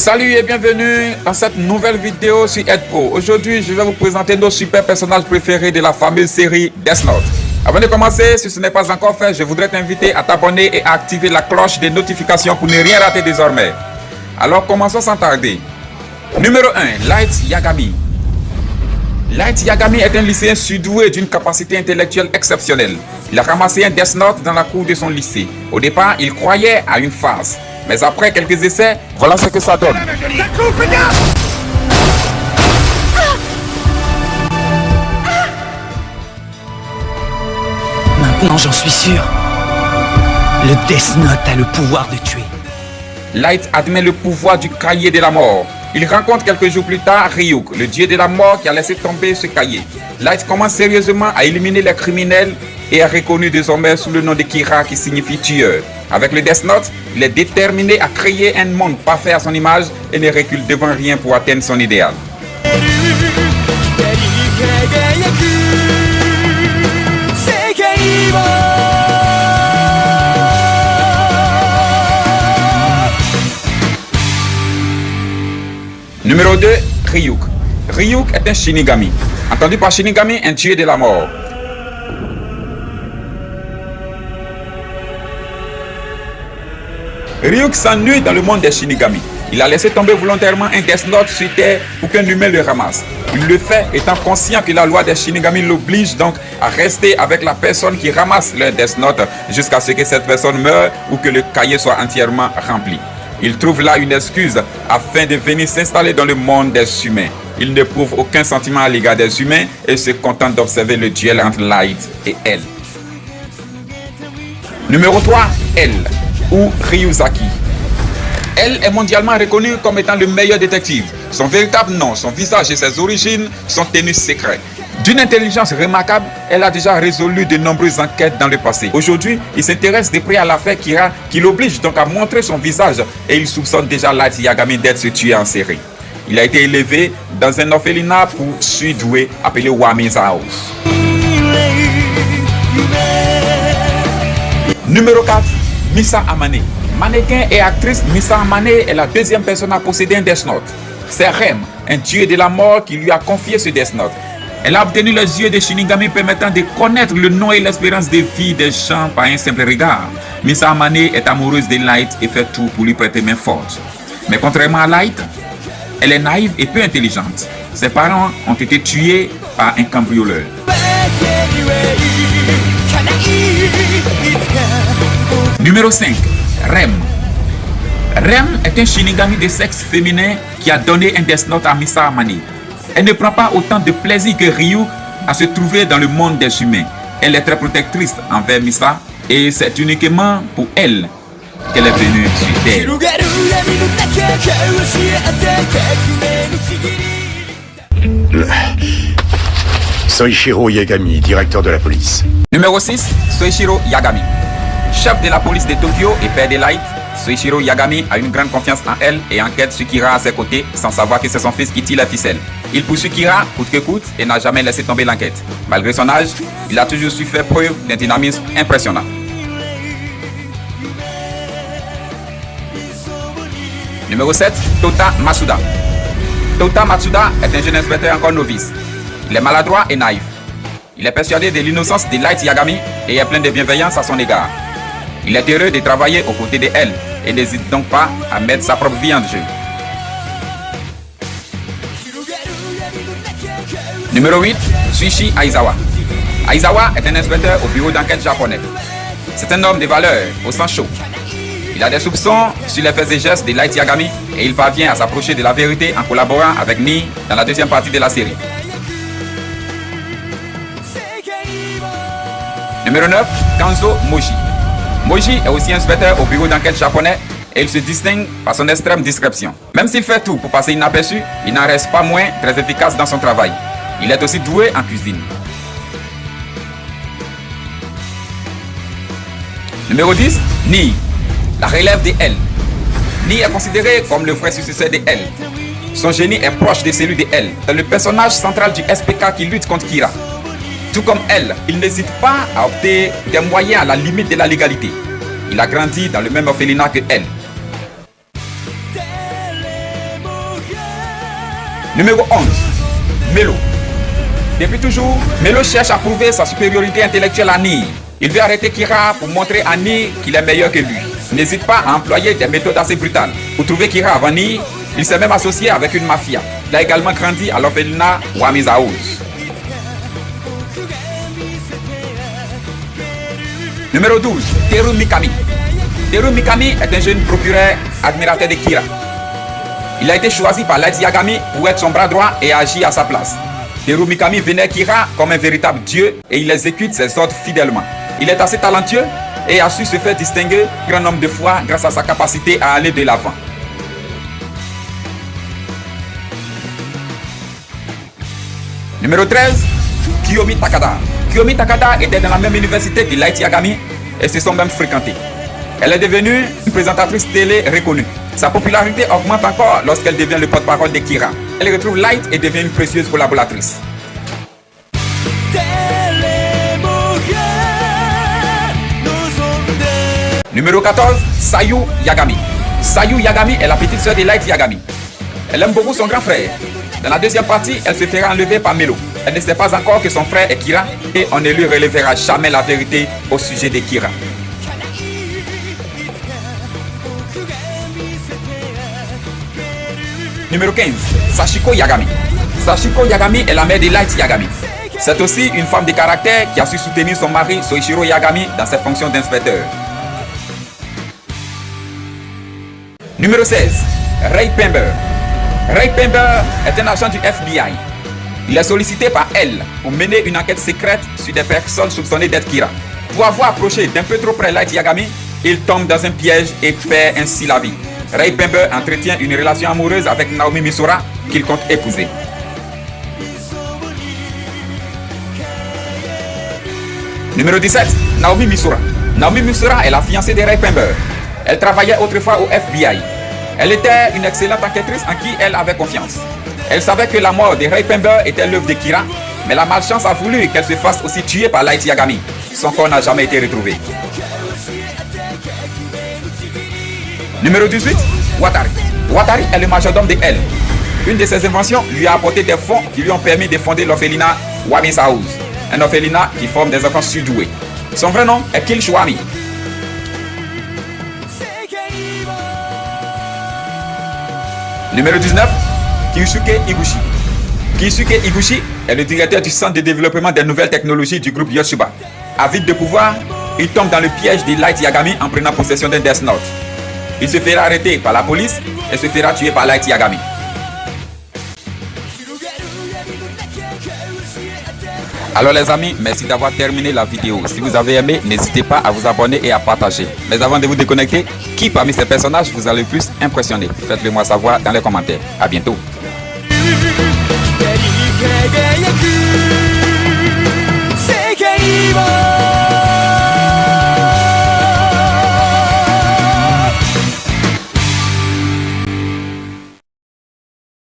Salut et bienvenue dans cette nouvelle vidéo sur EdPro. Aujourd'hui, je vais vous présenter nos super personnages préférés de la fameuse série Death Note. Avant de commencer, si ce n'est pas encore fait, je voudrais t'inviter à t'abonner et à activer la cloche des notifications pour ne rien rater désormais. Alors commençons sans tarder. Numéro 1, Light Yagami. Light Yagami est un lycéen surdoué d'une capacité intellectuelle exceptionnelle. Il a ramassé un Death Note dans la cour de son lycée. Au départ, il croyait à une farce. Mais après quelques essais, voilà ce que ça donne. Maintenant, j'en suis sûr. Le Death Note a le pouvoir de tuer. Light admet le pouvoir du cahier de la mort. Il rencontre quelques jours plus tard Ryuk, le dieu de la mort qui a laissé tomber ce cahier. Light commence sérieusement à éliminer les criminels et est reconnu désormais sous le nom de Kira qui signifie tueur. Avec le Death Note, il est déterminé à créer un monde parfait à son image et ne recule devant rien pour atteindre son idéal. Numéro 2, Ryuk. Ryuk est un Shinigami. Entendu par Shinigami, un dieu de la mort. Ryuk s'ennuie dans le monde des Shinigami. Il a laissé tomber volontairement un Death Note sur Terre pour qu'un humain le ramasse. Il le fait étant conscient que la loi des Shinigami l'oblige donc à rester avec la personne qui ramasse le Death Note jusqu'à ce que cette personne meure ou que le cahier soit entièrement rempli. Il trouve là une excuse afin de venir s'installer dans le monde des humains. Il n'éprouve aucun sentiment à l'égard des humains et se contente d'observer le duel entre Light et elle. Numéro 3, L ou Ryuzaki. Elle est mondialement reconnue comme étant le meilleur détective. Son véritable nom, son visage et ses origines sont tenus secrets. D'une intelligence remarquable, elle a déjà résolu de nombreuses enquêtes dans le passé. Aujourd'hui, il s'intéresse de près à l'affaire Kira qui l'oblige donc à montrer son visage et il soupçonne déjà Light Yagami d'être ce tueur en série. Il a été élevé dans un orphelinat pour surdoués appelé Wami's House. Numéro 4, Misa Amane. Mannequin et actrice, Misa Amane est la deuxième personne à posséder un Death Note. C'est Rem, un dieu de la mort qui lui a confié ce Death Note. Elle a obtenu les yeux de Shinigami permettant de connaître le nom et l'espérance de vie des gens par un simple regard. Misa Amane est amoureuse de Light et fait tout pour lui prêter main forte. Mais contrairement à Light, elle est naïve et peu intelligente. Ses parents ont été tués par un cambrioleur. Numéro 5, Rem. Rem est un Shinigami de sexe féminin qui a donné un Death Note à Misa Amane. Elle ne prend pas autant de plaisir que Ryuk à se trouver dans le monde des humains. Elle est très protectrice envers Misa et c'est uniquement pour elle qu'elle est venue sur Terre. Soichiro Yagami, directeur de la police. Numéro 6, Soichiro Yagami. Chef de la police de Tokyo et père de Light, Soichiro Yagami a une grande confiance en elle et enquête sur Kira à ses côtés sans savoir que c'est son fils qui tire la ficelle. Il poursuit Kira coûte que coûte et n'a jamais laissé tomber l'enquête. Malgré son âge, il a toujours su faire preuve d'un dynamisme impressionnant. Numéro 7, Tota Matsuda. Tota Matsuda est un jeune inspecteur encore novice. Il est maladroit et naïf. Il est persuadé de l'innocence de Light Yagami et est plein de bienveillance à son égard. Il est heureux de travailler aux côtés de elle et n'hésite donc pas à mettre sa propre vie en jeu. Numéro 8, Suichi Aizawa. Aizawa est un inspecteur au bureau d'enquête japonais. C'est un homme de valeur, au sang chaud. Il a des soupçons sur les faits et gestes de Light Yagami et il parvient à s'approcher de la vérité en collaborant avec Nii dans la deuxième partie de la série. Numéro 9, Kanzo Moji. Moji est aussi inspecteur au bureau d'enquête japonais et il se distingue par son extrême discrétion. Même s'il fait tout pour passer inaperçu, il n'en reste pas moins très efficace dans son travail. Il est aussi doué en cuisine. Numéro 10, Nii. La relève de L. Nii est considéré comme le frère successeur de L. Son génie est proche de celui de L. C'est le personnage central du SPK qui lutte contre Kira. Tout comme elle, il n'hésite pas à opter des moyens à la limite de la légalité. Il a grandi dans le même orphelinat que elle. Numéro 11. Melo. Depuis toujours, Melo cherche à prouver sa supériorité intellectuelle à Ni. Il veut arrêter Kira pour montrer à Ni qu'il est meilleur que lui. Il n'hésite pas à employer des méthodes assez brutales. Pour trouver Kira avant Ni, il s'est même associé avec une mafia. Il a également grandi à l'orphelinat Wami's House. Numéro 12. Teru Mikami. Teru Mikami est un jeune procureur admirateur de Kira. Il a été choisi par Light Yagami pour être son bras droit et agir à sa place. Teru Mikami vénère Kira comme un véritable dieu et il exécute ses ordres fidèlement. Il est assez talentueux et a su se faire distinguer grand homme de foi grâce à sa capacité à aller de l'avant. Numéro 13. Kiyomi Takada. Kiyomi Takada était dans la même université que Light Yagami et se sont même fréquentés. Elle est devenue une présentatrice télé reconnue. Sa popularité augmente encore lorsqu'elle devient le porte-parole de Kira. Elle retrouve Light et devient une précieuse collaboratrice. Numéro 14. Sayu Yagami. Sayu Yagami est la petite sœur de Light Yagami. Elle aime beaucoup son grand frère. Dans la deuxième partie, elle se fera enlever par Melo. Elle ne sait pas encore que son frère est Kira et on ne lui relèvera jamais la vérité au sujet de Kira. Numéro 15. Sachiko Yagami. Sachiko Yagami est la mère de Light Yagami. C'est aussi une femme de caractère qui a su soutenir son mari Soichiro Yagami dans ses fonctions d'inspecteur. Numéro 16. Ray Pember. Ray Pember est un agent du FBI. Il est sollicité par elle pour mener une enquête secrète sur des personnes soupçonnées d'être Kira. Pour avoir approché d'un peu trop près Light Yagami, il tombe dans un piège et perd ainsi la vie. Ray Pember entretient une relation amoureuse avec Naomi Misora qu'il compte épouser. Numéro 17. Naomi Misora. Naomi Misora est la fiancée de Ray Pember. Elle travaillait autrefois au FBI. Elle était une excellente enquêtrice en qui elle avait confiance. Elle savait que la mort de Ray Pember était l'œuvre de Kira, mais la malchance a voulu qu'elle se fasse aussi tuer par Light Yagami. Son corps n'a jamais été retrouvé. Numéro 18. Watari. Watari est le majordome de elle. Une de ses inventions lui a apporté des fonds qui lui ont permis de fonder l'orphelinat Wami's House, un orphelinat qui forme des enfants surdoués. Son vrai nom est Kill Shwami. Numéro 19. Kiyusuke Higuchi. Kiyusuke Higuchi est le directeur du centre de développement des nouvelles technologies du groupe Yotsuba. Avide de pouvoir, il tombe dans le piège de Light Yagami en prenant possession d'un Death Note. Il se fera arrêter par la police et se fera tuer par Light Yagami. Alors les amis, merci d'avoir terminé la vidéo. Si vous avez aimé, n'hésitez pas à vous abonner et à partager. Mais avant de vous déconnecter, qui parmi ces personnages vous a le plus impressionné? Faites-le moi savoir dans les commentaires. À bientôt.